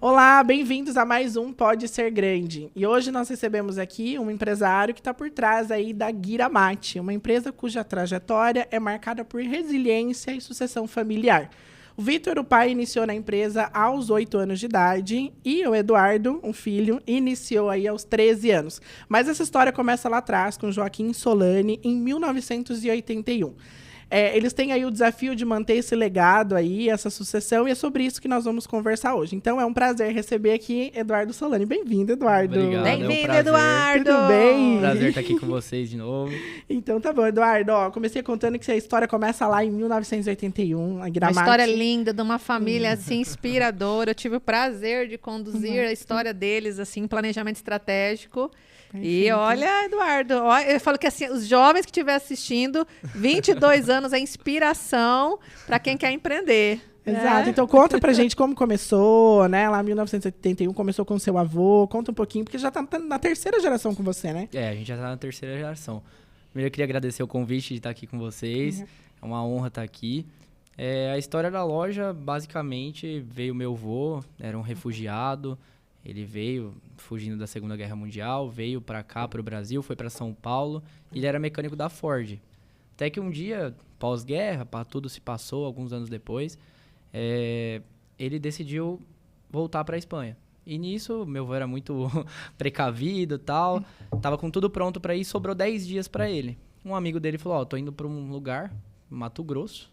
Olá, bem-vindos a mais um Pode Ser Grande. E hoje nós recebemos aqui um empresário que está por trás aí da Giramate, uma empresa cuja trajetória é marcada por resiliência e sucessão familiar. O Vitor, o pai, iniciou na empresa aos 8 anos de idade e o Eduardo, um filho, iniciou aí aos 13 anos. Mas essa história começa lá atrás, com Joaquim Solani, em 1981. Eles têm aí o desafio de manter esse legado aí, essa sucessão, e é sobre isso que nós vamos conversar hoje. Então, é um prazer receber aqui Eduardo Solani. Bem-vindo, Eduardo. Obrigado, Bem-vindo, Eduardo. Tudo bem? Prazer estar aqui com vocês de novo. Então, tá bom, Eduardo. Comecei contando que a história começa lá em 1981, a Giramate. Uma história linda, de uma família, assim, inspiradora. Eu tive o prazer de conduzir a história deles, assim, em planejamento estratégico. E olha, Eduardo, eu falo que assim, os jovens que estiver assistindo, 22 anos é inspiração para quem quer empreender. Exato. Então conta pra gente como começou, né? Lá em 1981, começou com o seu avô. Conta um pouquinho, porque já tá na terceira geração com você, né? A gente já tá na terceira geração. Primeiro eu queria agradecer o convite de estar aqui com vocês. É uma honra estar aqui. A história da loja, basicamente, veio meu avô, era um refugiado. Ele veio fugindo da Segunda Guerra Mundial, veio para cá, para o Brasil, foi para São Paulo. E ele era mecânico da Ford. Até que um dia, pós-guerra, tudo se passou, alguns anos depois, ele decidiu voltar para a Espanha. E nisso, meu avô era muito precavido e tal, tava com tudo pronto para ir, sobrou 10 dias para ele. Um amigo dele falou, tô indo para um lugar, Mato Grosso,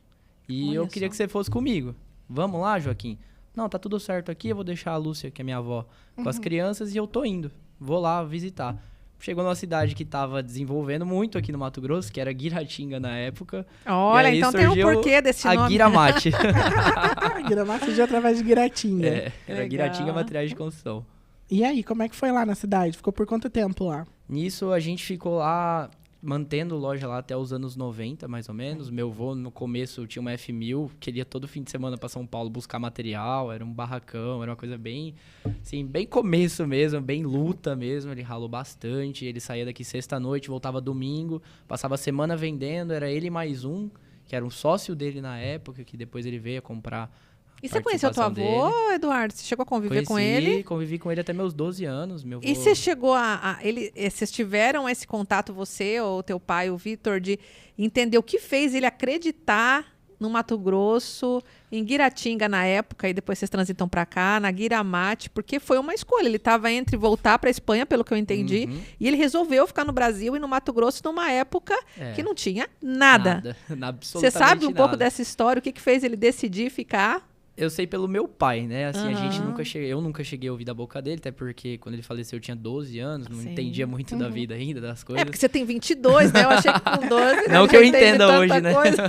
e eu queria que você fosse comigo. Vamos lá, Joaquim? Não, tá tudo certo aqui, eu vou deixar a Lúcia, que é minha avó, com as crianças, e eu tô indo. Vou lá visitar. Chegou numa cidade que estava desenvolvendo muito aqui no Mato Grosso, que era Guiratinga na época. Olha, então tem um porquê desse nome. A Giramate. A Giramate surgiu através de Guiratinga. Era Guiratinga Materiais de Construção. E aí, como é que foi lá na cidade? Ficou por quanto tempo lá? Nisso, a gente ficou lá, mantendo loja lá até os anos 90, mais ou menos. Meu avô, no começo, tinha uma F1000, queria todo fim de semana para São Paulo buscar material, era um barracão, era uma coisa bem, assim, bem começo mesmo, bem luta mesmo. Ele ralou bastante, ele saía daqui sexta-noite, voltava domingo, passava a semana vendendo, era ele mais um, que era um sócio dele na época, que depois ele veio a comprar. E você conheceu teu avô, Eduardo? Você chegou a conviver com ele? Convivi com ele até meus 12 anos. Meu avô... E você chegou vocês tiveram esse contato, você ou teu pai, o Vitor, de entender o que fez ele acreditar no Mato Grosso, em Guiratinga na época, e depois vocês transitam para cá, na Giramate, porque foi uma escolha. Ele estava entre voltar para a Espanha, pelo que eu entendi, e ele resolveu ficar no Brasil e no Mato Grosso numa época que não tinha nada. Você sabe um pouco dessa história? O que fez ele decidir ficar? Eu sei pelo meu pai, né? Assim, eu nunca cheguei a ouvir da boca dele, até porque quando ele faleceu eu tinha 12 anos, não entendia muito da vida ainda, das coisas. Porque você tem 22, né? Eu achei que com 12... Não que eu entenda hoje, né? Coisa.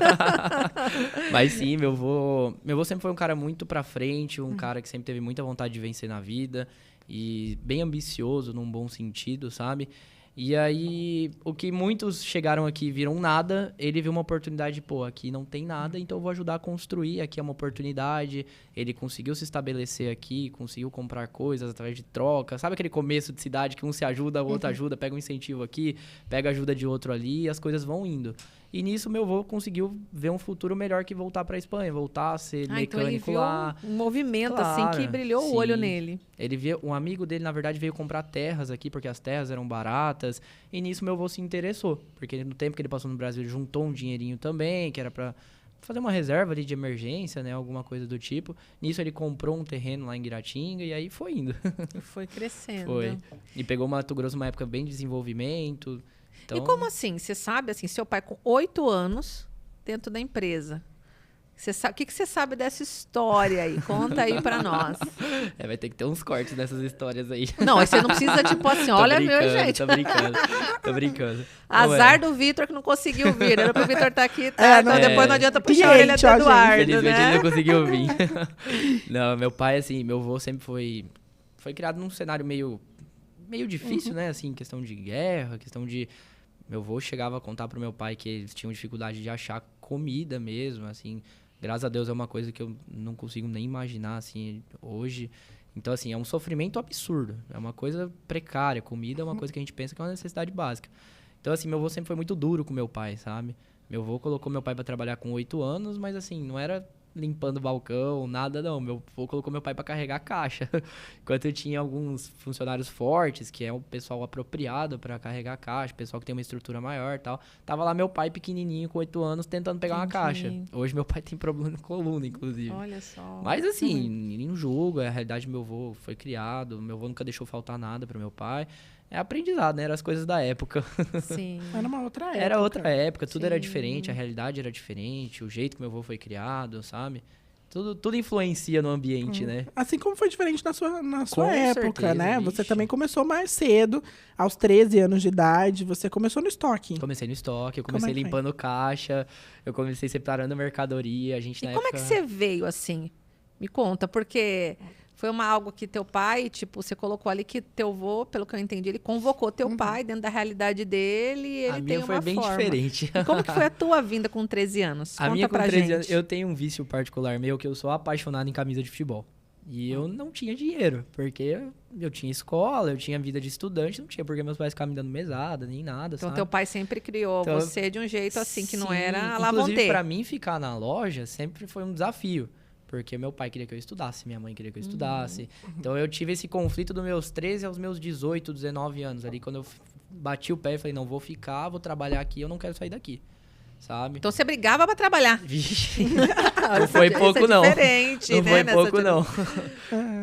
Mas sim, meu avô sempre foi um cara muito pra frente, um cara que sempre teve muita vontade de vencer na vida e bem ambicioso num bom sentido, sabe? E aí, o que muitos chegaram aqui e viram nada, ele viu uma oportunidade, aqui não tem nada, então eu vou ajudar a construir, aqui é uma oportunidade. Ele conseguiu se estabelecer aqui, conseguiu comprar coisas através de troca. Sabe aquele começo de cidade que um se ajuda, o outro ajuda, pega um incentivo aqui, pega ajuda de outro ali e as coisas vão indo. E nisso meu avô conseguiu ver um futuro melhor que voltar para a Espanha, voltar a ser mecânico então ele viu lá. Um movimento assim que brilhou o olho nele. Ele viu, um amigo dele, na verdade, veio comprar terras aqui, porque as terras eram baratas. E nisso meu avô se interessou, porque no tempo que ele passou no Brasil, ele juntou um dinheirinho também, que era para fazer uma reserva ali de emergência, né, alguma coisa do tipo. Nisso ele comprou um terreno lá em Guiratinga e aí foi indo. Foi crescendo. Foi. E pegou o Mato Grosso numa época bem de desenvolvimento. Então... E como assim? Você sabe, assim, seu pai com 8 anos dentro da empresa. O que você sabe dessa história aí? Conta aí pra nós. Vai ter que ter uns cortes dessas histórias aí. Não, você não precisa, tipo assim, olha meu, gente. Tô brincando. Azar do Vitor que não conseguiu vir. Era pro Vitor estar aqui, tá? Então depois não adianta puxar a orelha do Eduardo, infelizmente né? ele não conseguiu vir. Não, meu pai, assim, meu avô sempre foi criado num cenário meio difícil, né? Assim, questão de guerra, questão de... Meu avô chegava a contar pro meu pai que eles tinham dificuldade de achar comida mesmo, assim. Graças a Deus é uma coisa que eu não consigo nem imaginar, assim, hoje. Então, assim, é um sofrimento absurdo. É uma coisa precária. Comida é uma coisa que a gente pensa que é uma necessidade básica. Então, assim, meu avô sempre foi muito duro com meu pai, sabe? Meu avô colocou meu pai pra trabalhar com 8 anos, mas, assim, não era limpando o balcão, nada não. Meu avô colocou meu pai pra carregar a caixa. Enquanto eu tinha alguns funcionários fortes, que é o pessoal apropriado pra carregar a caixa, pessoal que tem uma estrutura maior e tal. Tava lá meu pai pequenininho, com 8 anos, tentando pegar uma caixa. Hoje meu pai tem problema na coluna, inclusive. Olha só. Mas assim, não julgo, a realidade do meu avô foi criado, meu avô nunca deixou faltar nada pro meu pai. É aprendizado, né? Eram as coisas da época. Sim. Era uma outra época. Era outra época, tudo era Sim. diferente, a realidade era diferente, o jeito que meu avô foi criado, sabe? Tudo influencia no ambiente, né? Assim como foi diferente na sua Com época, certeza, né? vixe. Você também começou mais cedo, aos 13 anos de idade. Você começou no estoque. Comecei no estoque, eu Como comecei é que foi? limpando caixa, eu comecei separando mercadoria, a gente E na como é época... que você veio assim? Me conta, porque foi algo que teu pai, tipo, você colocou ali que teu avô, pelo que eu entendi, ele convocou teu pai dentro da realidade dele e ele A tem minha foi uma bem forma. diferente. E como que foi a tua vinda com 13 anos? A Conta minha com pra 13 gente. anos, eu tenho um vício particular meu, que eu sou apaixonado em camisa de futebol. E eu não tinha dinheiro, porque eu tinha escola, eu tinha vida de estudante, não tinha porque meus pais ficavam me dando mesada, nem nada, Então sabe? teu pai sempre criou Então, você de um jeito assim que não Sim, era a inclusive, lavonte. pra mim ficar na loja sempre foi um desafio. Porque meu pai queria que eu estudasse, minha mãe queria que eu estudasse. Então eu tive esse conflito dos meus 13 aos meus 18, 19 anos. Ali quando eu bati o pé e falei, não, vou ficar, vou trabalhar aqui, eu não quero sair daqui. Sabe? Então você brigava pra trabalhar. Vixe, não foi pouco Isso é não. diferente, Não né? foi nessa pouco tipo- não.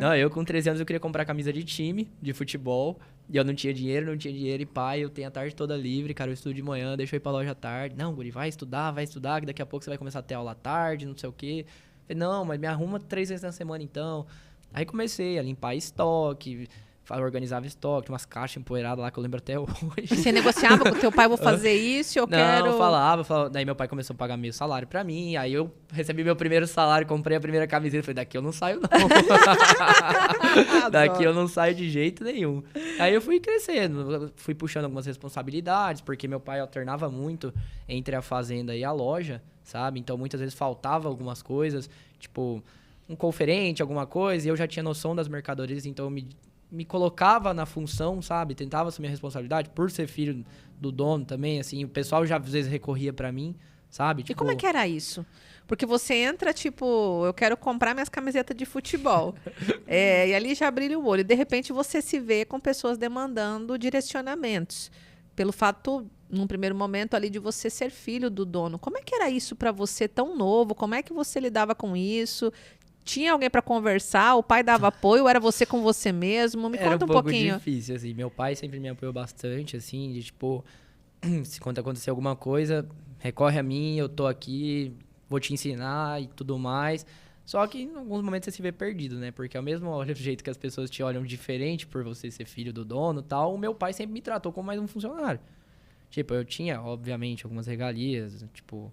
Não, eu com 13 anos eu queria comprar camisa de time, de futebol. E eu não tinha dinheiro. E pai, eu tenho a tarde toda livre, cara, eu estudo de manhã, deixa eu ir pra loja à tarde. Não, guri, vai estudar, que daqui a pouco você vai começar a ter aula à tarde, não sei o quê. Falei, não, mas me arruma 3 vezes na semana então. Aí comecei a limpar estoque, organizava estoque, tinha umas caixas empoeiradas lá que eu lembro até hoje. Você negociava com teu pai, vou fazer isso, eu Não, quero... falava. Daí meu pai começou a pagar meio salário pra mim. Aí eu recebi meu primeiro salário, comprei a primeira camiseta. Falei, daqui eu não saio não. Daqui eu não saio de jeito nenhum. Aí eu fui crescendo, fui puxando algumas responsabilidades, porque meu pai alternava muito entre a fazenda e a loja, sabe? Então muitas vezes faltava algumas coisas, tipo um conferente, alguma coisa, e eu já tinha noção das mercadorias, então eu me colocava na função, sabe? Tentava assumir a responsabilidade, por ser filho do dono também, assim, o pessoal já às vezes recorria pra mim, sabe? E como é que era isso? Porque você entra, tipo, eu quero comprar minhas camisetas de futebol. E ali já brilha o olho. E de repente você se vê com pessoas demandando direcionamentos. Pelo fato, num primeiro momento ali, de você ser filho do dono. Como é que era isso pra você tão novo? Como é que você lidava com isso? Tinha alguém pra conversar? O pai dava apoio? Ou era você com você mesmo? Me Era conta um pouco pouquinho. difícil, assim. Meu pai sempre me apoiou bastante, assim, de tipo, se quando acontecer alguma coisa, recorre a mim, eu tô aqui, vou te ensinar e tudo mais. Só que em alguns momentos você se vê perdido, né? Porque ao mesmo jeito que as pessoas te olham diferente por você ser filho do dono e tal, o meu pai sempre me tratou como mais um funcionário. Tipo, eu tinha, obviamente, algumas regalias, tipo...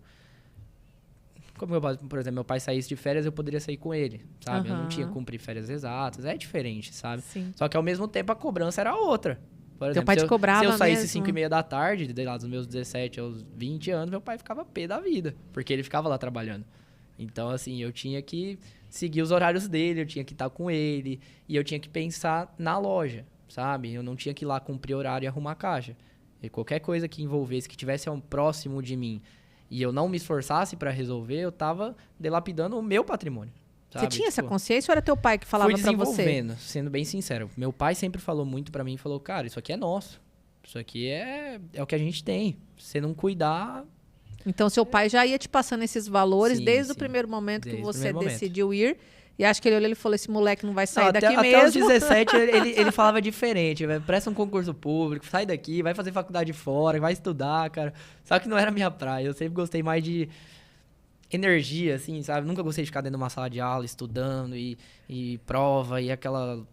Como por exemplo, meu pai saísse de férias, eu poderia sair com ele, sabe? Eu não tinha que cumprir férias exatas, é diferente, sabe? Sim. Só que ao mesmo tempo a cobrança era outra. Por exemplo, pai te se cobrava eu saísse mesmo? 5h30 da tarde, de lá dos meus 17 aos 20 anos, meu pai ficava pé da vida, porque ele ficava lá trabalhando. Então, assim, eu tinha que seguir os horários dele, eu tinha que estar com ele, e eu tinha que pensar na loja, sabe? Eu não tinha que ir lá cumprir horário e arrumar a caixa. E qualquer coisa que envolvesse, que tivesse próximo de mim, e eu não me esforçasse pra resolver, eu tava dilapidando o meu patrimônio. Sabe? Você tinha essa Tipo, consciência ou era teu pai que falava fui pra você? desenvolvendo, sendo bem sincero. Meu pai sempre falou muito pra mim, falou, cara, isso aqui é nosso. Isso aqui é o que a gente tem. Se você não cuidar... Então, seu pai já ia te passando esses valores Sim, desde o sim. primeiro momento que Desde o você primeiro momento. decidiu ir. E acho que ele olhou e falou, esse moleque não vai sair Não, daqui até mesmo. os 17 ele falava diferente, velho. Presta um concurso público, sai daqui, vai fazer faculdade fora, vai estudar, cara. Só que não era minha praia. Eu sempre gostei mais de energia, assim, sabe? Nunca gostei de ficar dentro de uma sala de aula, estudando e prova e aquela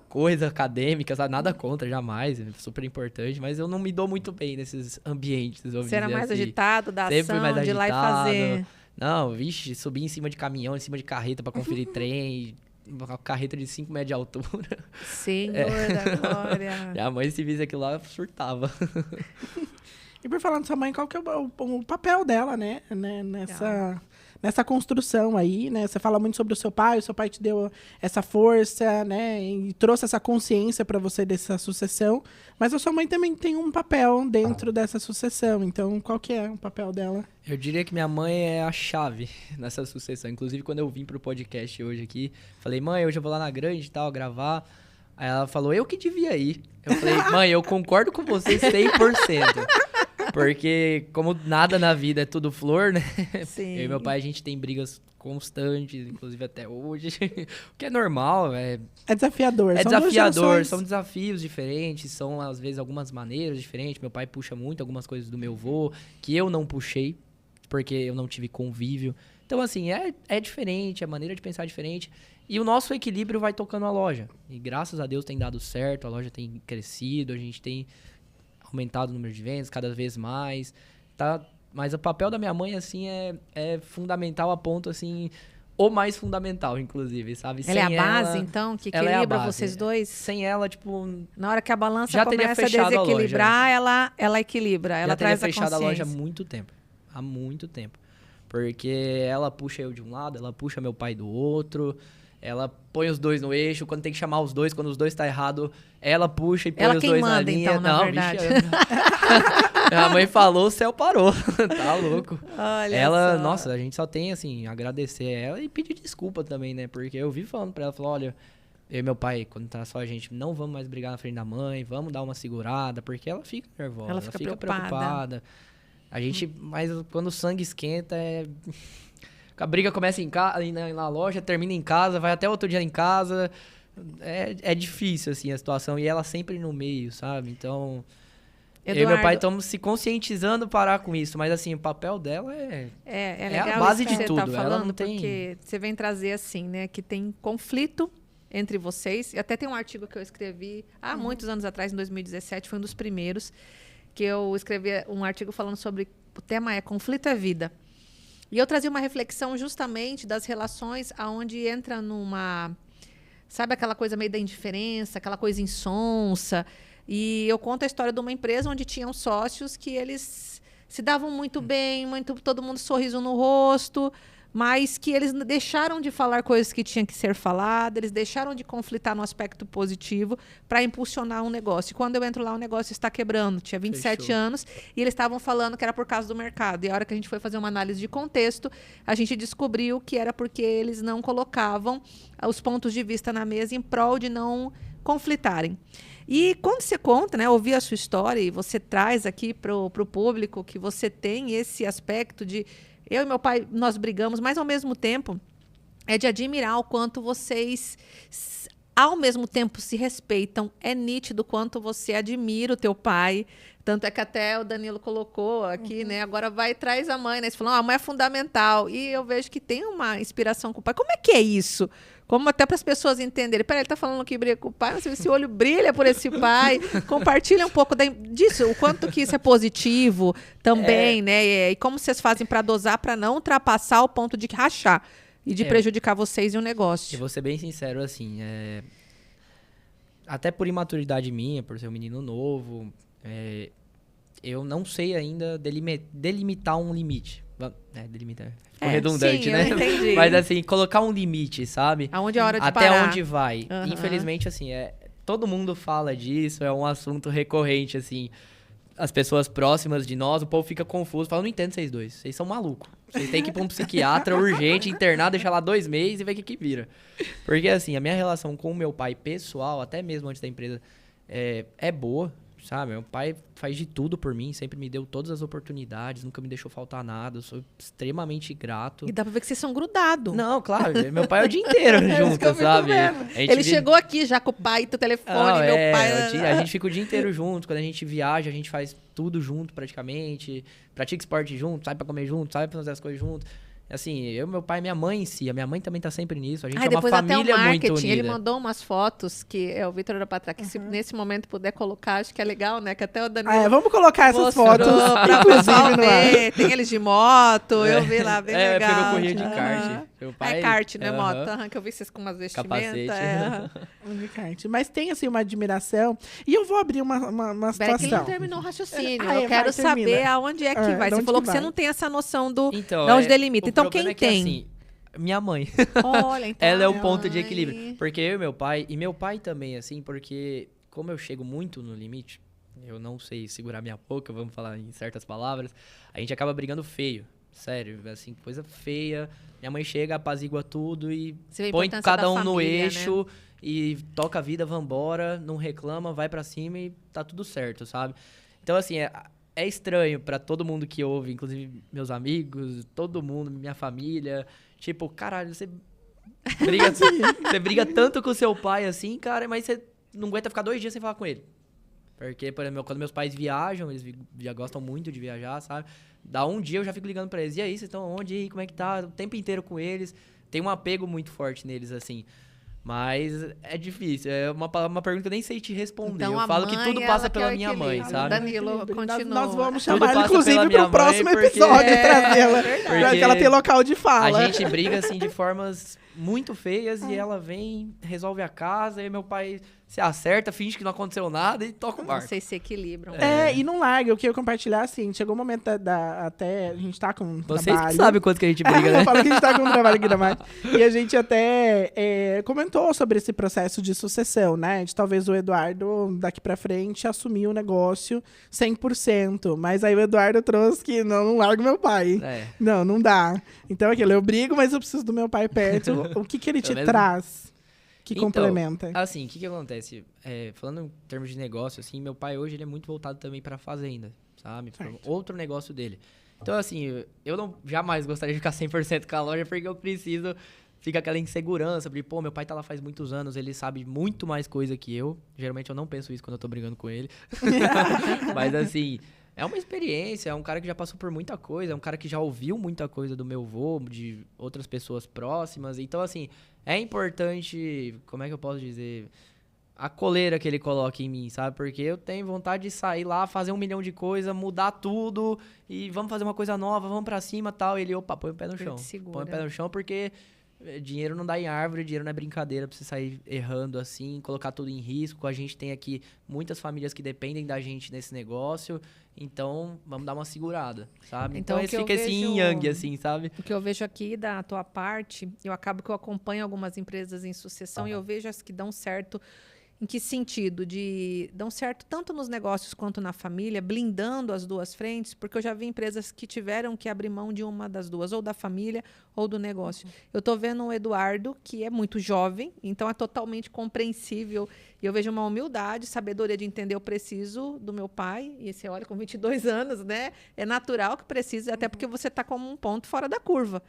coisa acadêmica, sabe? Nada contra, jamais. É super importante, mas eu não me dou muito bem nesses ambientes. Você era mais assim. agitado da Sempre fui ação, mais de ir lá e agitado. fazer. Não, vixe, subi em cima de caminhão, em cima de carreta pra conferir trem, uma carreta de 5 metros de altura. Senhor da glória. E a mãe, se visse aquilo lá, surtava. E por falar da sua mãe, qual que é o papel dela, né? Nessa... nessa construção aí, né? Você fala muito sobre o seu pai te deu essa força, né? E trouxe essa consciência para você dessa sucessão, mas a sua mãe também tem um papel dentro dessa sucessão. Então, qual que é o papel dela? Eu diria que minha mãe é a chave nessa sucessão. Inclusive, quando eu vim pro podcast hoje aqui, falei, mãe, hoje eu vou lá na Grande e tal, gravar. Aí ela falou, eu que devia ir. Eu falei, mãe, eu concordo com você 100%. Porque como nada na vida é tudo flor, né? Sim. Eu e meu pai, a gente tem brigas constantes, inclusive até hoje. O que é normal, É desafiador. É São duas desafiador, gerações. são desafios diferentes, são às vezes algumas maneiras diferentes. Meu pai puxa muito algumas coisas do meu avô, que eu não puxei, porque eu não tive convívio. Então, assim, é diferente, a maneira de pensar é diferente. E o nosso equilíbrio vai tocando a loja. E graças a Deus tem dado certo, a loja tem crescido, a gente tem aumentado o número de vendas cada vez mais. Tá? Mas o papel da minha mãe, assim, é fundamental a ponto, assim, o mais fundamental, inclusive, sabe? Ela é a base, então, que ela é a equilibra base. vocês dois? Sem ela, tipo... Na hora que a balança Já teria começa a fechado a desequilibrar, ela equilibra, ela já teria traz a fechado a consciência. loja há muito tempo. Há muito tempo. Porque ela puxa eu de um lado, ela puxa meu pai do outro, ela põe os dois no eixo, quando tem que chamar os dois, quando os dois tá errado, ela puxa e põe Ela os quem dois manda, na linha. então, na Não, verdade. Minha mãe falou, o céu parou. Tá louco. Olha Ela, só. nossa, a gente só tem, assim, agradecer a ela e pedir desculpa também, né? Porque eu vi falando pra ela, falou, olha, eu e meu pai, quando tá só a gente, não vamos mais brigar na frente da mãe, vamos dar uma segurada, porque ela fica nervosa, Ela fica preocupada. A gente, mas quando o sangue esquenta, a briga começa na loja, termina em casa, vai até outro dia em casa. É difícil, assim, a situação. E ela sempre no meio, sabe? Então, eu e meu pai estamos se conscientizando parar com isso. Mas, assim, o papel dela É a legal base isso que de você tudo. tá Ela falando, não tem... porque você vem trazer, assim, né, que tem conflito entre vocês. E até tem um artigo que eu escrevi há muitos anos atrás, em 2017, foi um dos primeiros, que eu escrevi um artigo falando sobre... O tema é Conflito é Vida. E eu trazia uma reflexão justamente das relações aonde entra numa... Sabe aquela coisa meio da indiferença, aquela coisa insonsa. E eu conto a história de uma empresa onde tinham sócios que eles se davam muito bem, todo mundo sorriso no rosto, mas que eles deixaram de falar coisas que tinham que ser faladas, eles deixaram de conflitar no aspecto positivo para impulsionar um negócio. E quando eu entro lá, o negócio está quebrando. Tinha 27 Fechou. anos e eles estavam falando que era por causa do mercado. E a hora que a gente foi fazer uma análise de contexto, a gente descobriu que era porque eles não colocavam os pontos de vista na mesa em prol de não conflitarem. E quando você conta, né, ouvir a sua história e você traz aqui para o público que você tem esse aspecto de eu e meu pai, nós brigamos, mas ao mesmo tempo é de admirar o quanto vocês ao mesmo tempo se respeitam. É nítido o quanto você admira o teu pai. Tanto é que até o Danilo colocou aqui, né? Agora vai e traz a mãe, né? Você falou, a mãe é fundamental. E eu vejo que tem uma inspiração com o pai. Como é que é isso? Como até para as pessoas entenderem. Peraí, ele tá falando que briga com o pai, mas esse olho brilha por esse pai. Compartilha um pouco disso, o quanto que isso é positivo também, né? E como vocês fazem para dosar, para não ultrapassar o ponto de rachar e de prejudicar vocês e o negócio. E vou ser bem sincero, assim, até por imaturidade minha, por ser um menino novo, eu não sei ainda delimitar um limite. Delimitar. Ficou redundante, sim, né? Eu entendi. Mas assim, colocar um limite, sabe? Aonde é a hora de até parar. onde vai. Uhum. Infelizmente, assim, todo mundo fala disso, é um assunto recorrente, assim. As pessoas próximas de nós, o povo fica confuso, fala, não entendo vocês dois, vocês são malucos. Vocês têm que ir pra um psiquiatra urgente, internar, deixar lá 2 meses e ver o que vira. Porque, assim, a minha relação com o meu pai pessoal, até mesmo antes da empresa, é boa, sabe? Meu pai faz de tudo por mim, sempre me deu todas as oportunidades, nunca me deixou faltar nada, eu sou extremamente grato. E dá pra ver que vocês são grudados. Não, claro, meu pai é o dia inteiro junto, sabe? Ele chegou aqui já com o pai, do telefone, meu pai... A gente fica o dia inteiro junto, quando a gente viaja, a gente faz tudo junto praticamente, pratica esporte junto, sai pra comer junto, sai pra fazer as coisas junto. Assim, eu, meu pai e minha mãe em si, a minha mãe também tá sempre nisso, a gente é uma família até o muito unida. Ele mandou umas fotos que o Vitor era pra trás, que se nesse momento puder colocar, acho que é legal, né? Que até o Danilo... vamos colocar essas fotos, pra pessoal inclusive, no ar. ver. Tem eles de moto, eu vi lá, bem legal. Pegou corrida de kart. Meu pai, É kart, né, aham. moto? Aham, que eu vi vocês com umas vestimentas. Capacete. De kart. Mas tem, assim, uma admiração. E eu vou abrir uma Espera que ele não situação. terminou o raciocínio. Ah, eu quero vai, termina. saber aonde é que vai. de Você onde falou que que você vai? não tem essa noção de Então, onde delimita. o Então, problema quem é que, tem? assim, minha mãe. Olha, então. Ela é o ai. ponto de equilíbrio. Porque eu e meu pai também, assim, porque como eu chego muito no limite, eu não sei segurar minha boca, vamos falar em certas palavras, a gente acaba brigando feio. Sério, assim, coisa feia. Minha mãe chega, apazigua tudo e Você vê a põe importância cada da um no família, eixo né? e toca a vida, vambora, não reclama, vai pra cima e tá tudo certo, sabe? Então, assim, é estranho pra todo mundo que ouve, inclusive meus amigos, todo mundo, minha família. Tipo, caralho, você briga tanto com seu pai assim, cara, mas você não aguenta ficar 2 dias sem falar com ele. Porque, por exemplo, quando meus pais viajam, eles já gostam muito de viajar, sabe? Dá um dia eu já fico ligando pra eles. E aí, vocês estão onde? E aí, como é que tá? O tempo inteiro com eles. Tem um apego muito forte neles, assim. Mas é difícil. É uma pergunta que eu nem sei te responder. Então, eu a falo que mãe, tudo ela passa que é pela o minha mãe, equilíbrio. sabe? Danilo, Nós continua. vamos Tudo chamar ela, passa inclusive, pela para minha o próximo mãe, porque- episódio, É, trazê-la. verdade. Pra que ela tenha local de fala. A gente briga, assim, de formas muito feias e ela vem, resolve a casa e meu pai se acerta, finge que não aconteceu nada e toca o barco. Vocês se equilibram. E não larga. Eu queria compartilhar, assim, chegou um momento até a gente tá com um Vocês trabalho. que sabem quanto que a gente briga, Eu né? falo que a gente tá com um trabalho aqui da Mate. E a gente até comentou sobre esse processo de sucessão, né? De talvez o Eduardo, daqui pra frente, assumir o negócio 100%. Mas aí o Eduardo trouxe que não largo meu pai. É. Não dá. Então, aquilo, eu brigo, mas eu preciso do meu pai perto. O que ele te Pelo menos- traz que Então, complementa? Assim, o que acontece? Falando em termos de negócio, assim, meu pai hoje ele é muito voltado também pra fazenda, sabe? Pra Certo. outro negócio dele. Então, assim, eu não jamais gostaria de ficar 100% com a loja porque eu preciso... Fica aquela insegurança, porque, pô, meu pai tá lá faz muitos anos, ele sabe muito mais coisa que eu. Geralmente eu não penso isso quando eu tô brigando com ele. Mas, assim, é uma experiência, é um cara que já passou por muita coisa, é um cara que já ouviu muita coisa do meu avô, de outras pessoas próximas. Então, assim, é importante, como é que eu posso dizer, a coleira que ele coloca em mim, sabe? Porque eu tenho vontade de sair lá, fazer 1 milhão de coisas, mudar tudo e vamos fazer uma coisa nova, vamos pra cima e tal. Ele, opa, põe o pé no Ele chão. te segura. Põe o pé no chão porque dinheiro não dá em árvore, dinheiro não é brincadeira pra você sair errando assim, colocar tudo em risco. A gente tem aqui muitas famílias que dependem da gente nesse negócio, então vamos dar uma segurada, sabe? Então, Então o que eu fica esse yin vejo- yang, assim, sabe? O que eu vejo aqui da tua parte, eu acabo que eu acompanho algumas empresas em sucessão e eu vejo as que dão certo. Em que sentido? Dão certo tanto nos negócios quanto na família, blindando as duas frentes, porque eu já vi empresas que tiveram que abrir mão de uma das duas, ou da família ou do negócio. Eu estou vendo o Eduardo, que é muito jovem, então é totalmente compreensível. E eu vejo uma humildade, sabedoria de entender, eu preciso do meu pai, e você olha com 22 anos, né? É natural que precise, até porque você está como um ponto fora da curva.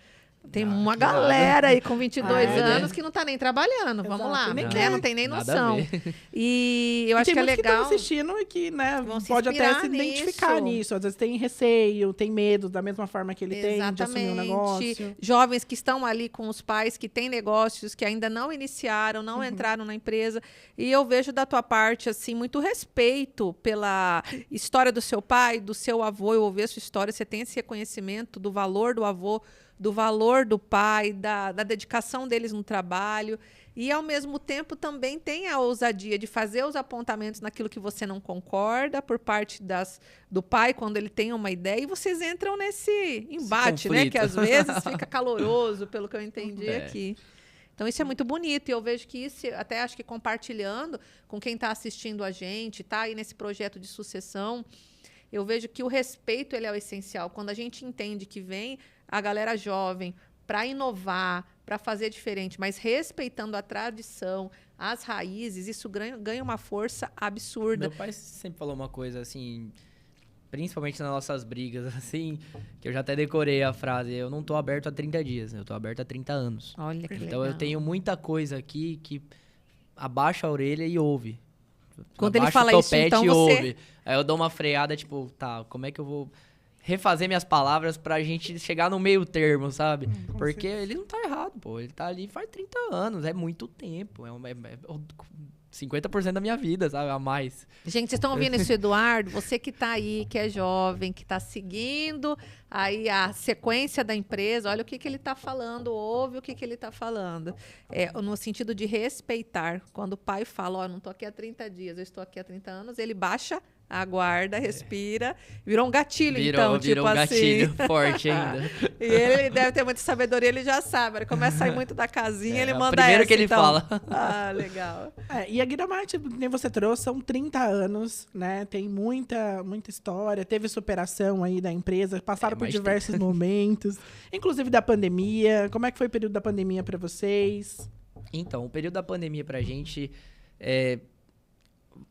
Tem uma que nada. galera aí com 22 Ah, anos que não tá nem trabalhando. Vamos Exato, lá, nem né? quer. Não tem nem Nada noção. a ver. E eu E acho tem que é muitos que legal. estão assistindo e que, né, Vão se pode até inspirar se identificar nisso. nisso. Às vezes tem receio, tem medo, da mesma forma que ele tem de assumir um negócio. Jovens que estão ali com os pais, que têm negócios, que ainda não iniciaram, não entraram na empresa. E eu vejo da tua parte, assim, muito respeito pela história do seu pai, do seu avô. Eu ouvi a sua história, você tem esse reconhecimento do valor do avô, do valor do pai, da dedicação deles no trabalho. E, ao mesmo tempo, também tem a ousadia de fazer os apontamentos naquilo que você não concorda por parte do pai, quando ele tem uma ideia, e vocês entram nesse embate, né? conflito. Que às vezes fica caloroso, pelo que eu entendi É. aqui. Então, isso é muito bonito. E eu vejo que isso, até acho que compartilhando com quem está assistindo a gente, está aí nesse projeto de sucessão, eu vejo que o respeito ele é o essencial. Quando a gente entende que vem a galera jovem para inovar, para fazer diferente, mas respeitando a tradição, as raízes, isso ganha uma força absurda. Meu pai sempre falou uma coisa assim, principalmente nas nossas brigas, assim, que eu já até decorei a frase, eu não tô aberto há 30 dias, eu tô aberto há 30 anos. Olha que Então legal. eu tenho muita coisa aqui que abaixa a orelha e ouve. Quando ele Abaixa fala o isso, topete então e você- ouve. Aí eu dou uma freada, tipo, tá, como é que eu vou refazer minhas palavras pra gente chegar no meio termo, sabe? Porque ele não tá errado, pô. Ele tá ali faz 30 anos, é muito tempo. 50% da minha vida, sabe? A mais. Gente, vocês estão ouvindo isso, Eduardo? Você que está aí, que é jovem, que está seguindo aí a sequência da empresa, olha o que ele está falando, ouve o que ele está falando. No sentido de respeitar. Quando o pai fala, eu não estou aqui há 30 dias, eu estou aqui há 30 anos, ele baixa aguarda, respira. Virou um gatilho, então, virou tipo um gatilho assim. forte ainda. E ele deve ter muita sabedoria, ele já sabe. Ele começa a sair muito da casinha, ele manda primeiro essa, que ele então. fala. Ah, legal. E a Guira Marte, nem você trouxe, são 30 anos, né? Tem muita história, teve superação aí da empresa, passaram por diversos momentos, inclusive da pandemia. Como é que foi o período da pandemia para vocês? Então, o período da pandemia pra gente,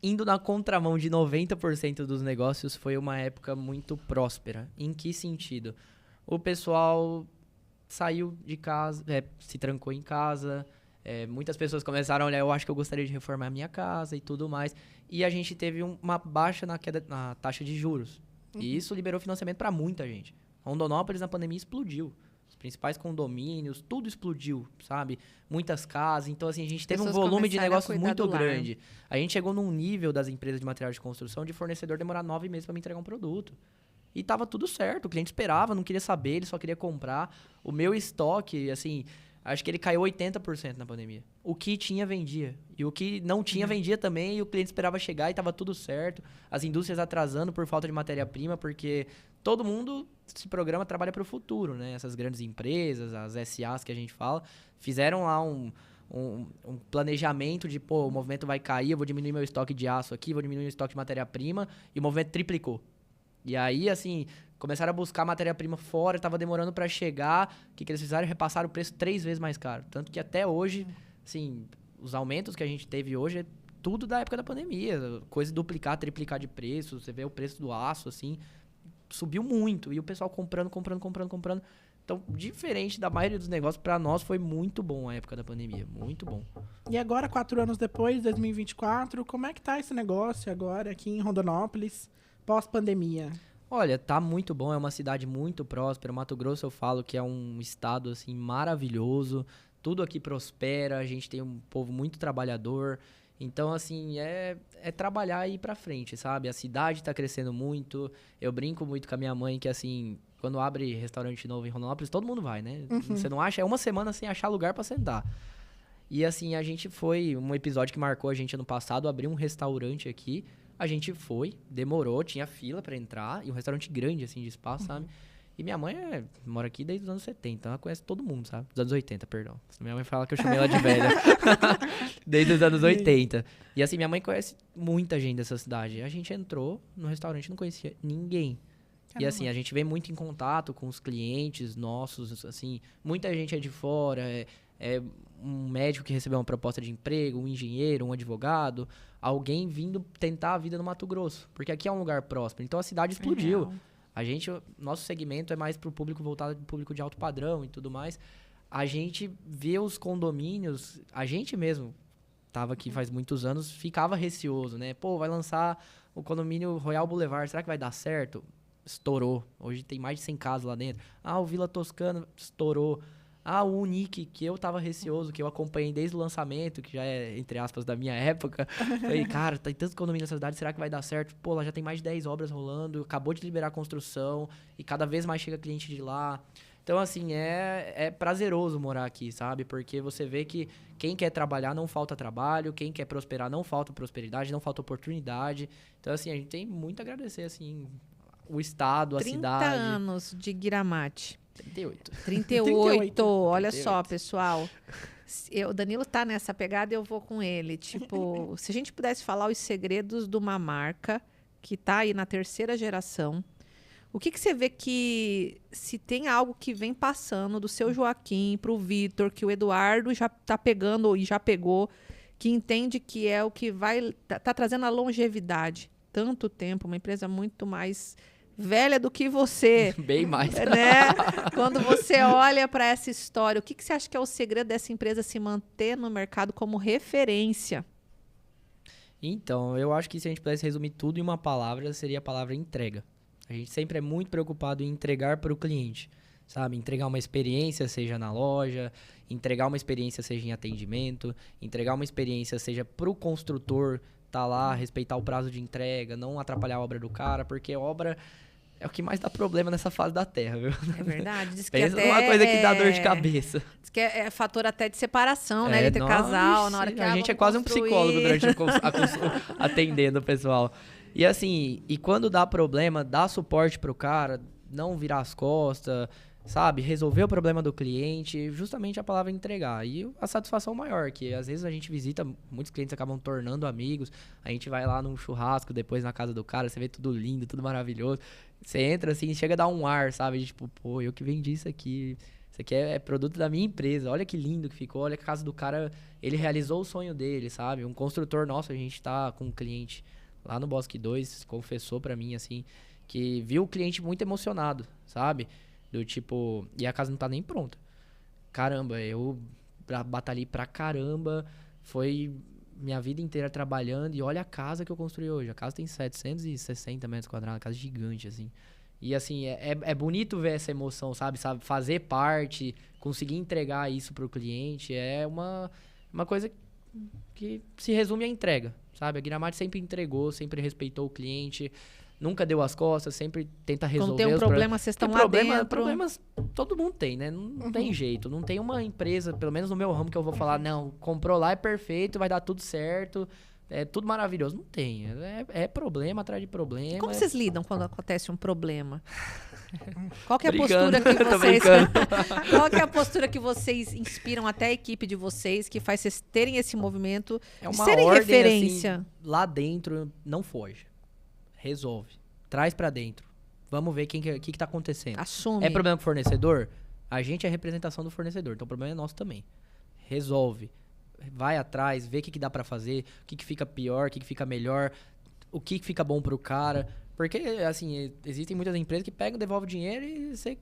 indo na contramão de 90% dos negócios, foi uma época muito próspera. Em que sentido? O pessoal saiu de casa, se trancou em casa, muitas pessoas começaram a olhar, eu acho que eu gostaria de reformar a minha casa e tudo mais. E a gente teve uma baixa na taxa de juros. E isso liberou financiamento para muita gente. Rondonópolis, na pandemia, explodiu. Os principais condomínios, tudo explodiu, sabe? Muitas casas. Então, assim, a gente teve um volume de negócios muito grande. A gente chegou num nível das empresas de material de construção de fornecedor demorar 9 meses para me entregar um produto. E tava tudo certo. O cliente esperava, não queria saber, ele só queria comprar. O meu estoque, assim, acho que ele caiu 80% na pandemia. O que tinha, vendia. E o que não tinha, vendia também. E o cliente esperava chegar e tava tudo certo. As indústrias atrasando por falta de matéria-prima, porque todo mundo, esse programa trabalha para o futuro, né? Essas grandes empresas, as SAs que a gente fala, fizeram lá um planejamento de, o movimento vai cair, eu vou diminuir meu estoque de aço aqui, vou diminuir o estoque de matéria-prima, e o movimento triplicou. E aí, assim, começaram a buscar matéria-prima fora, estava demorando para chegar, o que eles fizeram? Repassaram o preço 3 vezes mais caro. Tanto que até hoje, assim, os aumentos que a gente teve hoje é tudo da época da pandemia, coisa de duplicar, triplicar de preço, você vê o preço do aço, assim, subiu muito. E o pessoal comprando. Então, diferente da maioria dos negócios, para nós foi muito bom a época da pandemia. Muito bom. E agora, 4 anos depois, 2024, como é que tá esse negócio agora aqui em Rondonópolis, pós-pandemia? Olha, tá muito bom. É uma cidade muito próspera. Mato Grosso, eu falo que é um estado, assim, maravilhoso. Tudo aqui prospera. A gente tem um povo muito trabalhador. Então, assim, é trabalhar e ir pra frente, sabe? A cidade tá crescendo muito. Eu brinco muito com a minha mãe que, assim, quando abre restaurante novo em Rondonópolis, todo mundo vai, né? Você não acha? É uma semana sem achar lugar pra sentar. E, assim, a gente foi... Um episódio que marcou a gente ano passado, abriu um restaurante aqui. A gente foi, demorou, tinha fila pra entrar. E um restaurante grande, assim, de espaço, sabe? E minha mãe mora aqui desde os anos 70, ela conhece todo mundo, sabe? Dos anos 80, perdão. Minha mãe fala que eu chamei ela de velha. Desde os anos 80. E assim, minha mãe conhece muita gente dessa cidade. A gente entrou no restaurante e não conhecia ninguém. Caramba. E assim, a gente vem muito em contato com os clientes nossos, assim, muita gente é de fora, um médico que recebeu uma proposta de emprego, um engenheiro, um advogado, alguém vindo tentar a vida no Mato Grosso. Porque aqui é um lugar próspero. Então a cidade explodiu. Nosso segmento é mais para o público voltado para o público de alto padrão e tudo mais. A gente vê os condomínios, a gente mesmo estava aqui faz muitos anos, ficava receoso, né? Vai lançar o condomínio Royal Boulevard, será que vai dar certo? Estourou. Hoje tem mais de 100 casas lá dentro. O Vila Toscana estourou. O Unique, que eu tava receoso, que eu acompanhei desde o lançamento, que já é, entre aspas, da minha época. Falei, cara, tem tantos condomínios nessa cidade, será que vai dar certo? Lá já tem mais de 10 obras rolando, acabou de liberar a construção, e cada vez mais chega cliente de lá. Então, assim, é prazeroso morar aqui, sabe? Porque você vê que quem quer trabalhar não falta trabalho, quem quer prosperar não falta prosperidade, não falta oportunidade. Então, assim, a gente tem muito a agradecer, assim, o estado, a cidade. 30 anos de Guira Marte. 38. Olha só, pessoal. O Danilo tá nessa pegada e eu vou com ele. Tipo, se a gente pudesse falar os segredos de uma marca que tá aí na 3ª geração, o que você vê que se tem algo que vem passando do seu Joaquim pro Vitor, que o Eduardo já tá pegando e já pegou, que entende que é o que vai tá trazendo a longevidade. Tanto tempo, uma empresa muito mais velha do que você. Bem mais. Né? Quando você olha para essa história, o que você acha que é o segredo dessa empresa se manter no mercado como referência? Então, eu acho que se a gente pudesse resumir tudo em uma palavra, seria a palavra entrega. A gente sempre é muito preocupado em entregar para o cliente. sabe? Entregar uma experiência, seja na loja, entregar uma experiência, seja em atendimento, entregar uma experiência, seja pro construtor tá lá, respeitar o prazo de entrega, não atrapalhar a obra do cara, porque obra é o que mais dá problema nessa fase da Terra, viu? É verdade. Diz que Pensa até numa coisa que dá dor de cabeça. Diz que é fator até de separação, né? Entre não, casal, na hora que a gente é vamos quase construir. um psicólogo durante atendendo o pessoal. E assim, e quando dá problema, dá suporte pro cara, não virar as costas, sabe? Resolver o problema do cliente, justamente a palavra entregar. E a satisfação maior, que às vezes a gente visita, muitos clientes acabam tornando amigos, a gente vai lá num churrasco, depois na casa do cara, você vê tudo lindo, tudo maravilhoso. Você entra assim, chega a dar um ar, sabe? De, tipo, pô, eu que vendi isso aqui. Isso aqui é produto da minha empresa. Olha que lindo que ficou. Olha que a casa do cara, ele realizou o sonho dele, sabe? Um construtor nosso, a gente tá com um cliente lá no Bosque 2, confessou pra mim, assim, que viu o cliente muito emocionado, sabe? Do tipo, e a casa não tá nem pronta. Caramba, eu batalhei pra caramba. Foi minha vida inteira trabalhando. E olha a casa que eu construí hoje. A casa tem 760 metros quadrados, casa gigante, assim. E assim, é bonito ver essa emoção, sabe? Fazer parte, conseguir entregar isso pro cliente. É uma coisa que se resume à entrega, sabe? A Giramate sempre entregou, sempre respeitou o cliente. Nunca deu as costas, sempre tenta resolver Quando tem um problema, vocês estão lá dentro. Problemas todo mundo tem, né? Não tem jeito. Não tem uma empresa, pelo menos no meu ramo, que eu vou falar, não, comprou lá, é perfeito, vai dar tudo certo, é tudo maravilhoso. Não tem. É problema atrás de problema. E como vocês lidam quando acontece um problema? Qual que é a Brincando. postura que Tô vocês... brincando. Qual que é a postura que vocês inspiram até a equipe de vocês, que faz vocês terem esse movimento É de uma serem ordem, referência? assim, lá dentro, não foge. Resolve. Traz pra dentro. Vamos ver o que tá acontecendo. Assume. É problema com o fornecedor? A gente é a representação do fornecedor, então o problema é nosso também. Resolve. Vai atrás, vê o que dá pra fazer, o que fica pior, o que fica melhor, o que fica bom pro cara. Porque, assim, existem muitas empresas que pegam, devolvem o dinheiro e você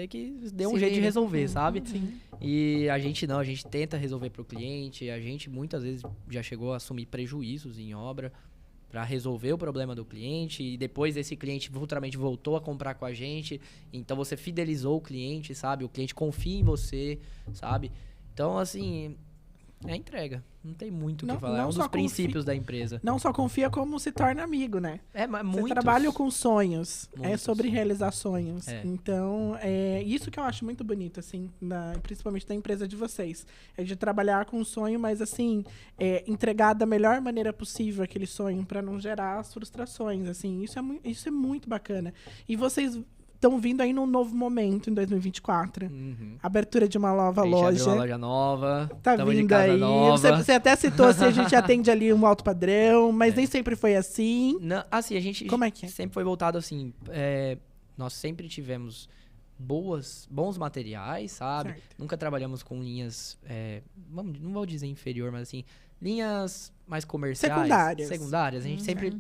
que deu um Se jeito de vira. resolver, sabe? Sim. E a gente não, a gente tenta resolver pro cliente, a gente muitas vezes já chegou a assumir prejuízos em obra para resolver o problema do cliente, e depois esse cliente futuramente voltou a comprar com a gente, então você fidelizou o cliente, sabe? O cliente confia em você, sabe? Então, assim, é entrega. Não tem muito o que falar. É um dos princípios da empresa. Não só confia, como se torna amigo, né? Mas Você trabalha com sonhos. É Muitos. sobre realizar sonhos. É. Então, é isso que eu acho muito bonito, assim, principalmente da empresa de vocês. É de trabalhar com um sonho, mas, assim, entregar da melhor maneira possível aquele sonho para não gerar as frustrações, assim. Isso é muito bacana. E vocês estão vindo aí num novo momento em 2024. Uhum. Abertura de uma nova A gente abriu loja. uma loja nova. Tá tamo de vindo casa aí. nova. Você até citou se a gente atende ali um alto padrão, mas nem sempre foi assim. Não, assim, a gente Como é que é? sempre foi voltado assim. Nós sempre tivemos bons materiais, sabe? Certo. Nunca trabalhamos com linhas, não vou dizer inferior, mas assim, linhas mais comerciais. Secundárias. A gente sempre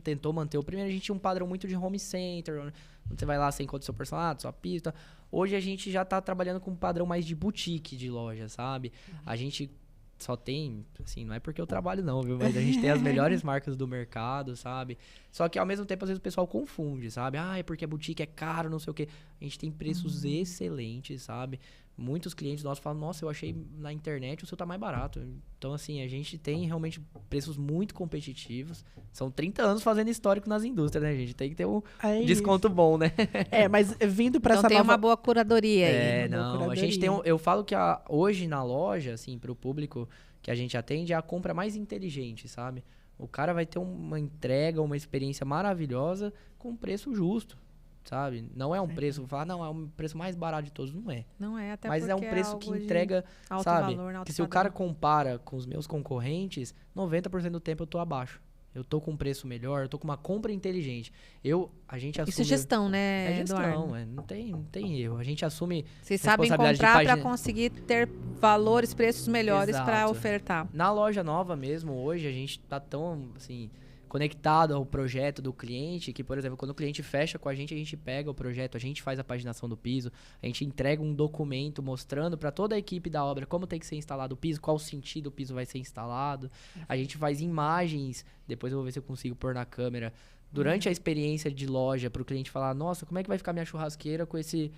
tentou manter. O primeiro a gente tinha um padrão muito de home center, onde você vai lá, você encontra o seu personal, sua pista. Hoje a gente já tá trabalhando com um padrão mais de boutique de loja, sabe? A gente só tem, assim, não é porque eu trabalho não, viu? Mas a gente tem as melhores marcas do mercado, sabe? Só que ao mesmo tempo, às vezes o pessoal confunde, sabe? Ah, é porque a boutique é caro, não sei o quê. A gente tem preços excelentes, sabe? Muitos clientes nossos falam, nossa, eu achei na internet o seu tá mais barato. Então, assim, a gente tem realmente preços muito competitivos. São 30 anos fazendo histórico nas indústrias, né, gente? Tem que ter um desconto bom, né? Mas vindo pra Então essa tem nova... uma boa curadoria aí. A gente tem eu falo que hoje na loja, assim, pro público que a gente atende, é a compra mais inteligente, sabe? O cara vai ter uma entrega, uma experiência maravilhosa com preço justo, sabe? Não é um preço, falar, não, é um preço mais barato de todos, não é. Não é, até mas porque é um preço que entrega, alto sabe? valor, alto que se o cara compara com os meus concorrentes, 90% do tempo eu tô abaixo. Eu tô com um preço melhor, eu tô com uma compra inteligente. A gente assume... Isso é gestão, né, É gestão, Eduardo? não tem erro. A gente assume Vocês sabem responsabilidade de comprar para página. conseguir ter valores, preços melhores para Exato. ofertar. Na loja nova mesmo, hoje, a gente tá tão, assim, conectado ao projeto do cliente, que, por exemplo, quando o cliente fecha com a gente pega o projeto, a gente faz a paginação do piso, a gente entrega um documento mostrando para toda a equipe da obra como tem que ser instalado o piso, qual sentido o piso vai ser instalado. A gente faz imagens, depois eu vou ver se eu consigo pôr na câmera, durante a experiência de loja, para o cliente falar, nossa, como é que vai ficar minha churrasqueira com esse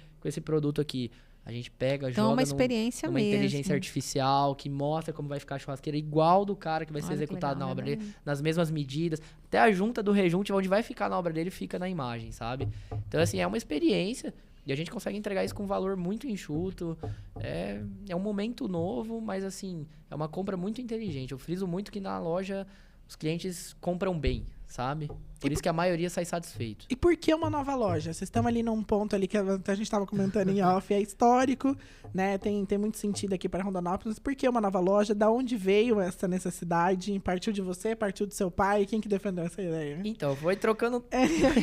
produto aqui? A gente pega, Então, joga uma experiência numa mesmo. inteligência artificial que mostra como vai ficar a churrasqueira igual do cara que vai ser Olha que executado legal, na obra né? dele, nas mesmas medidas. Até a junta do rejunte, onde vai ficar na obra dele, fica na imagem, sabe? Então, assim, é uma experiência e a gente consegue entregar isso com um valor muito enxuto. É um momento novo, mas, assim, é uma compra muito inteligente. Eu friso muito que na loja os clientes compram bem, sabe? Por isso que a maioria sai satisfeito. E por que uma nova loja? Vocês estão ali num ponto ali que a gente estava comentando em off, é histórico, né? Tem muito sentido aqui para Rondonópolis. Por que uma nova loja? Da onde veio essa necessidade? Partiu de você? Partiu do seu pai? Quem que defendeu essa ideia? Então, foi trocando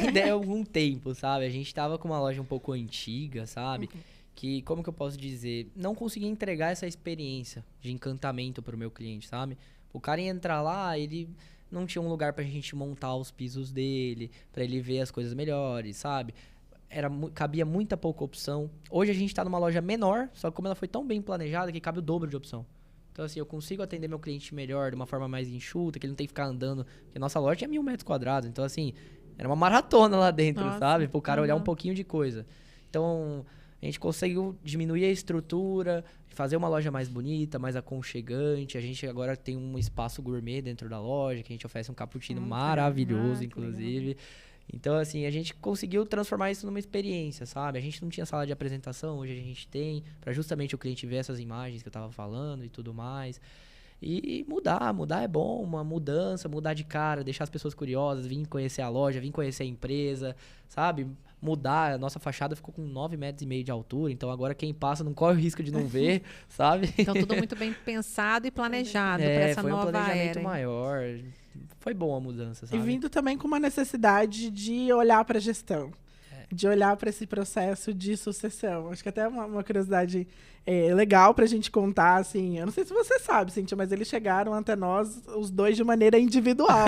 ideia há algum tempo, sabe? A gente tava com uma loja um pouco antiga, sabe? Que, como que eu posso dizer? Não conseguia entregar essa experiência de encantamento pro meu cliente, sabe? O cara ia entrar lá, ele não tinha um lugar pra gente montar os pisos dele, pra ele ver as coisas melhores, sabe? Cabia muita pouca opção. Hoje a gente tá numa loja menor, só que como ela foi tão bem planejada que cabe o dobro de opção. Então, assim, eu consigo atender meu cliente melhor, de uma forma mais enxuta, que ele não tem que ficar andando. Porque a nossa loja tinha 1.000 metros quadrados, então, assim, era uma maratona lá dentro, Nossa, sabe? Pro cara olhar um pouquinho de coisa. Então, a gente conseguiu diminuir a estrutura, fazer uma loja mais bonita, mais aconchegante. A gente agora tem um espaço gourmet dentro da loja, que a gente oferece um cappuccino maravilhoso, inclusive. Então, assim, a gente conseguiu transformar isso numa experiência, sabe? A gente não tinha sala de apresentação, hoje a gente tem, para justamente o cliente ver essas imagens que eu tava falando e tudo mais. E mudar é bom, uma mudança, mudar de cara, deixar as pessoas curiosas, vir conhecer a loja, vir conhecer a empresa, sabe? Mudar, a nossa fachada ficou com 9,5 metros de altura, então agora quem passa não corre o risco de não ver, sabe? Então, tudo muito bem pensado e planejado para essa foi nova um planejamento era. maior. Foi boa a mudança, sabe? E vindo também com uma necessidade de olhar para a gestão. De olhar para esse processo de sucessão. Acho que até uma curiosidade legal para a gente contar, assim. Eu não sei se você sabe, Cíntia, mas eles chegaram até nós, os dois, de maneira individual.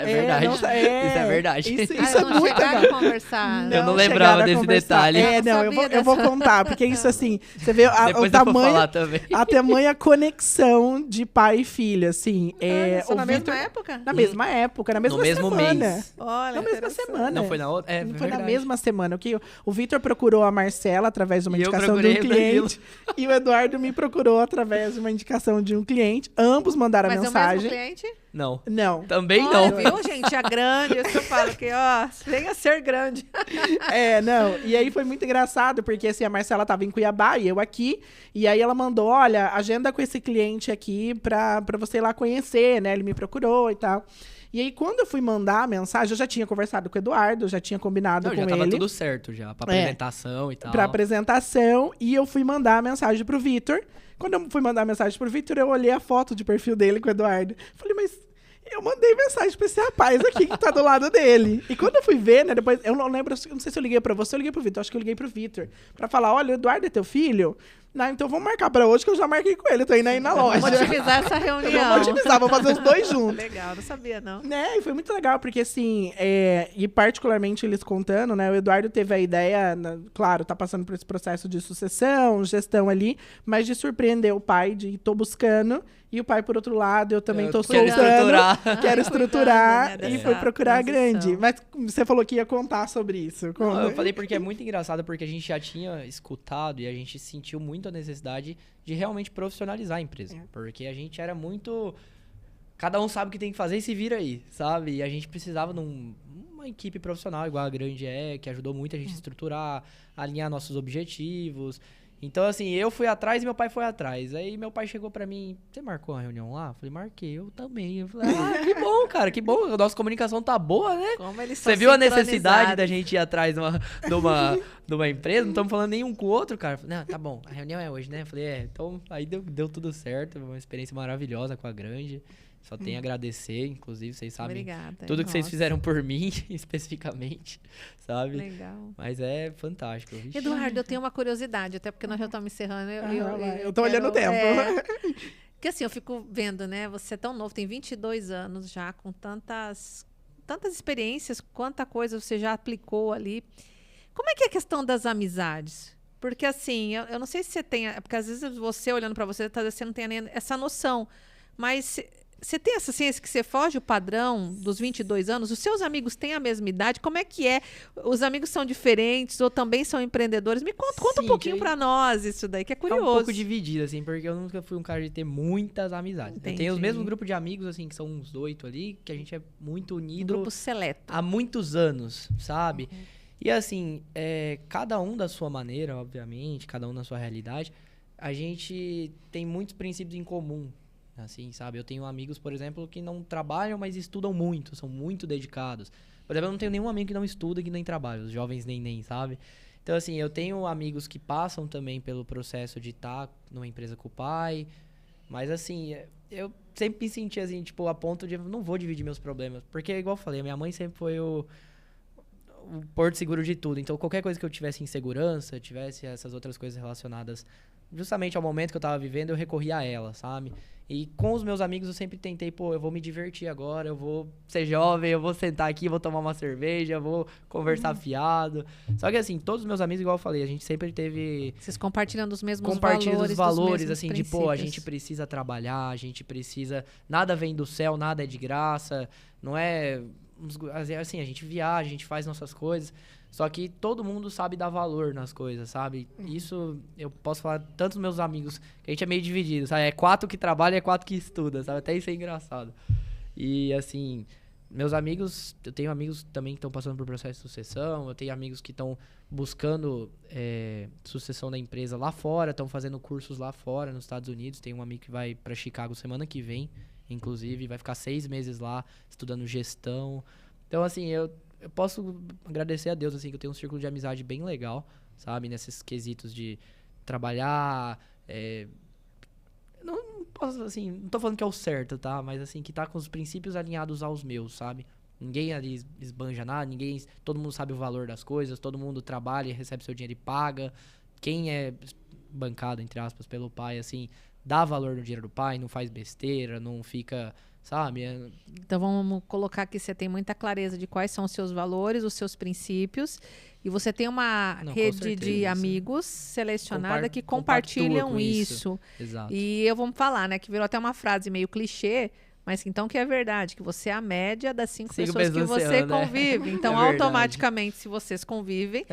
É verdade. Isso é verdade. Isso eu é não muito chegaram legal. a conversar. Eu não lembrava desse detalhe. Eu vou contar, porque isso, assim, você vê Depois o tamanho, eu vou falar também. a tamanha conexão de pai e filha, assim. Só na Victor, mesma época? Na mesma época, na mesma No mesmo semana. mês. Olha, Na mesma interessante. semana. Não foi na outra? Foi na verdade. mesma semana. O Vitor procurou a Marcela através de uma E eu indicação de um procurei o Danilo. cliente. E o Eduardo me procurou através de uma indicação de um cliente. Ambos mandaram Mas a é o mesmo mensagem. cliente? Não. Não. Também Olha, não. viu, gente? A grande, isso que eu falo, que, ó, venha ser grande. Não. E aí foi muito engraçado, porque assim, a Marcela tava em Cuiabá e eu aqui. E aí ela mandou, olha, agenda com esse cliente aqui pra você ir lá conhecer, né? Ele me procurou e tal. E aí, quando eu fui mandar a mensagem, eu já tinha conversado com o Eduardo, já tinha combinado Não, com já ele. tava tudo certo já, pra apresentação e tal. Pra apresentação, e eu fui mandar a mensagem pro Vitor. Quando eu fui mandar a mensagem pro Vitor, eu olhei a foto de perfil dele com o Eduardo. Falei, mas eu mandei mensagem pra esse rapaz aqui que tá do lado dele. E quando eu fui ver, né, depois, eu não lembro, eu não sei se eu liguei pra você ou liguei pro Vitor, acho que eu liguei pro Vitor, pra falar, olha, o Eduardo é teu filho? Não, então vamos marcar pra hoje, que eu já marquei com ele, tô indo aí na loja. Vamos otimizar essa reunião. Vamos otimizar, vou fazer os dois juntos. Legal, não sabia, não. Né, e foi muito legal, porque assim, e particularmente eles contando, né, o Eduardo teve a ideia, claro, tá passando por esse processo de sucessão, gestão ali, mas de surpreender o pai, de tô buscando, e o pai, por outro lado, eu também tô quero soltando, estruturar. quero estruturar, Cuidando, né, e dessa foi procurar a transição. grande. Mas você falou que ia contar sobre isso. Não, eu falei porque é muito engraçado, porque a gente já tinha escutado e a gente sentiu muito a necessidade de realmente profissionalizar a empresa. Porque a gente era muito... Cada um sabe o que tem que fazer e se vira aí, sabe? E a gente precisava de uma equipe profissional, igual a Grande que ajudou muito a gente a estruturar, alinhar nossos objetivos. Então, assim, eu fui atrás e meu pai foi atrás. Aí meu pai chegou pra mim, você marcou uma reunião lá? Eu falei, marquei, eu também. Eu falei, que bom, cara, que bom. A nossa comunicação tá boa, né? Como eles são Você viu a necessidade sincronizados. da gente ir atrás de uma empresa? Não estamos falando nenhum com o outro, cara. Falei, não, tá bom, a reunião é hoje, né? Eu falei, então aí deu tudo certo. Uma experiência maravilhosa com a Grande. Só tenho a agradecer, inclusive, vocês sabem Obrigada. tudo que vocês Nossa, fizeram por mim, especificamente, sabe? Legal. Mas é fantástico. Vixe. Eduardo, eu tenho uma curiosidade, até porque nós já estamos encerrando. Eu tô olhando o tempo. Porque assim, eu fico vendo, né? Você é tão novo, tem 22 anos já, com tantas experiências, quanta coisa você já aplicou ali. Como é que é a questão das amizades? Porque assim, eu não sei se você tem... Porque às vezes você, olhando para você, talvez você não tenha nem essa noção. Mas Você tem essa ciência que você foge o padrão dos 22 anos? Os seus amigos têm a mesma idade? Como é que é? Os amigos são diferentes ou também são empreendedores? Me conta um pouquinho para nós isso daí, que é curioso. É um pouco dividido, assim, porque eu nunca fui um cara de ter muitas amizades. Entendi. Eu tenho os mesmos grupos de amigos, assim, que são uns 8 ali, que a gente é muito unido. Um grupo seleto. Há muitos anos, sabe? E assim, cada um da sua maneira, obviamente, cada um na sua realidade, a gente tem muitos princípios em comum. Assim, sabe? Eu tenho amigos, por exemplo, que não trabalham, mas estudam muito, são muito dedicados. Por exemplo, eu não tenho nenhum amigo que não estuda e que nem trabalha, os jovens nem, sabe? Então, assim, eu tenho amigos que passam também pelo processo de estar numa empresa com o pai, mas, assim, eu sempre me senti, assim, tipo, a ponto de não vou dividir meus problemas. Porque, igual eu falei, a minha mãe sempre foi o porto seguro de tudo. Então, qualquer coisa que eu tivesse insegurança, tivesse essas outras coisas relacionadas justamente ao momento que eu tava vivendo, eu recorri a ela, sabe? E com os meus amigos eu sempre tentei, eu vou me divertir agora, eu vou ser jovem, eu vou sentar aqui, vou tomar uma cerveja, eu vou conversar fiado. Só que assim, todos os meus amigos, igual eu falei, a gente sempre teve... Vocês compartilhando os mesmos os valores, assim, princípios. a gente precisa trabalhar, a gente precisa... Nada vem do céu, nada é de graça, não é... Assim, a gente viaja, a gente faz nossas coisas... Só que todo mundo sabe dar valor nas coisas, sabe? Isso eu posso falar tanto dos meus amigos, que a gente é meio dividido, sabe? É 4 que trabalha e é 4 que estuda, sabe? Até isso é engraçado. E, assim, meus amigos... Eu tenho amigos também que estão passando por processo de sucessão, eu tenho amigos que estão buscando sucessão da empresa lá fora, estão fazendo cursos lá fora, nos Estados Unidos. Tem um amigo que vai para Chicago semana que vem, inclusive, vai ficar 6 meses lá estudando gestão. Então, assim, eu posso agradecer a Deus, assim, que eu tenho um círculo de amizade bem legal, sabe? Nesses quesitos de trabalhar... Não posso, assim, não tô falando que é o certo, tá? Mas, assim, que tá com os princípios alinhados aos meus, sabe? Ninguém ali esbanja nada, todo mundo sabe o valor das coisas, todo mundo trabalha, recebe seu dinheiro e paga. Quem é bancado, entre aspas, pelo pai, assim, dá valor no dinheiro do pai, não faz besteira, não fica... Sabe? Então vamos colocar que você tem muita clareza de quais são os seus valores, os seus princípios, e você tem uma rede de amigos selecionada que compartilham isso. Exato. E eu vou falar, né, que virou até uma frase meio clichê, mas então que é verdade, que você é a média das 5 pessoas que você convive. Então, automaticamente, se vocês convivem...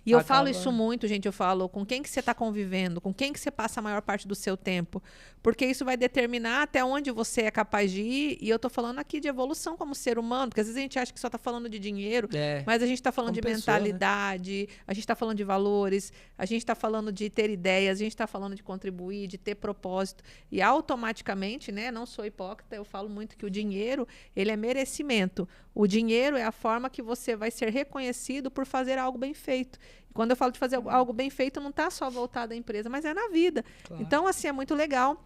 E eu falo isso muito, gente, eu falo com quem que você está convivendo, com quem que você passa a maior parte do seu tempo, porque isso vai determinar até onde você é capaz de ir, e eu tô falando aqui de evolução como ser humano, porque às vezes a gente acha que só tá falando de dinheiro, mas a gente tá falando de mentalidade, né? A gente tá falando de valores, a gente tá falando de ter ideias, a gente tá falando de contribuir, de ter propósito, e automaticamente, né, não sou hipócrita, eu falo muito que o dinheiro, ele é merecimento. O dinheiro é a forma que você vai ser reconhecido por fazer algo bem feito. Quando eu falo de fazer algo bem feito, não está só voltado à empresa, mas é na vida. Claro. Então, assim, é muito legal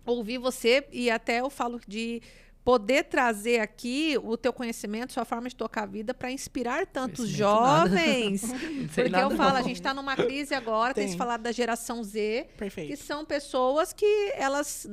ouvir você, e até eu falo de poder trazer aqui o teu conhecimento, sua forma de tocar a vida para inspirar tantos jovens. Porque eu falo, a gente está numa crise agora, tem se falado da geração Z, que são pessoas que elas...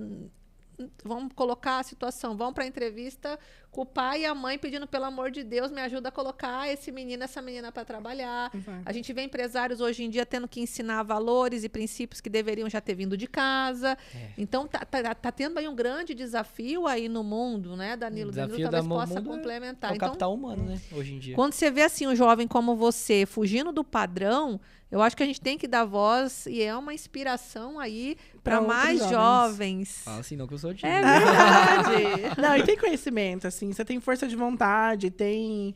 Vamos colocar a situação, vão para a entrevista com o pai e a mãe pedindo, pelo amor de Deus, me ajuda a colocar esse menino, essa menina para trabalhar. A gente vê empresários hoje em dia tendo que ensinar valores e princípios que deveriam já ter vindo de casa. Então, tá tendo aí um grande desafio aí no mundo, né, Danilo? Danilo talvez possa complementar. É o capital humano, né, hoje em dia. Quando você vê assim um jovem como você fugindo do padrão, eu acho que a gente tem que dar voz, e é uma inspiração aí para mais jovens. Fala assim, não que eu sou tímido. É verdade. Não, e tem conhecimento, assim, você tem força de vontade, tem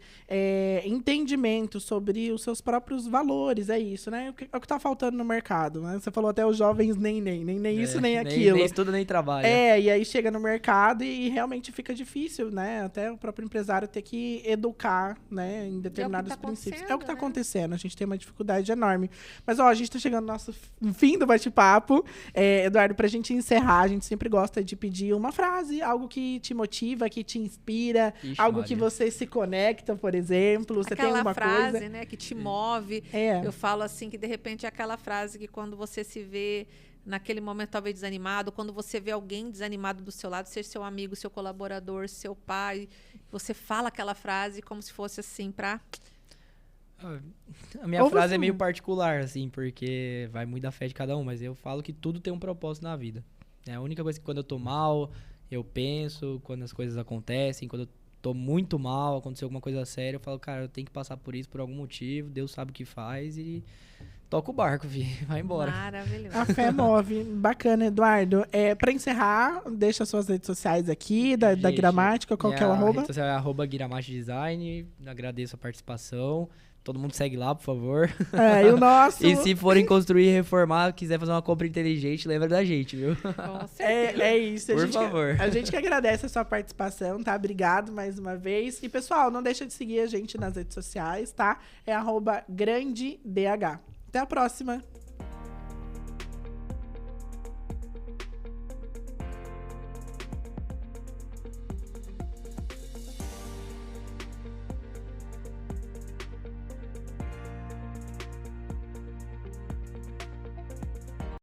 entendimento sobre os seus próprios valores, é isso, né? É o que tá faltando no mercado, né? Você falou até os jovens nem isso, nem aquilo. Nem estuda, nem trabalha. E aí chega no mercado e realmente fica difícil, né? Até o próprio empresário ter que educar, né, em determinados princípios. É o que tá acontecendo, a gente tem uma dificuldade enorme. Mas, ó, a gente tá chegando no nosso fim do bate-papo. Eduardo, pra gente encerrar, a gente sempre gosta de pedir uma frase, algo que te motiva, que te inspira, algo que você se conecta, por exemplo. Você tem alguma coisa? Aquela frase, né, que te move. Eu falo assim, que de repente é aquela frase que quando você se vê naquele momento talvez desanimado, quando você vê alguém desanimado do seu lado, ser seu amigo, seu colaborador, seu pai, você fala aquela frase como se fosse assim pra... A minha frase é meio particular, assim, porque vai muito da fé de cada um, mas eu falo que tudo tem um propósito na vida. É a única coisa que quando eu tô mal, Eu penso quando as coisas acontecem, quando eu tô muito mal, aconteceu alguma coisa séria, eu falo, cara, eu tenho que passar por isso por algum motivo, Deus sabe o que faz e toca o barco, vi, vai embora. Maravilhoso. A fé move. Bacana, Eduardo. Para encerrar, deixa suas redes sociais aqui, da Gente, Gramática, qual que é o minha arroba? rede social é @Guiramate Design, agradeço a participação. Todo mundo segue lá, por favor. E o nosso... E se forem construir e reformar, quiser fazer uma compra inteligente, lembra da gente, viu? Com certeza. É isso. Por favor. A gente que agradece a sua participação, tá? Obrigado mais uma vez. E, pessoal, não deixa de seguir a gente nas redes sociais, tá? É @GrandeDH. Até a próxima.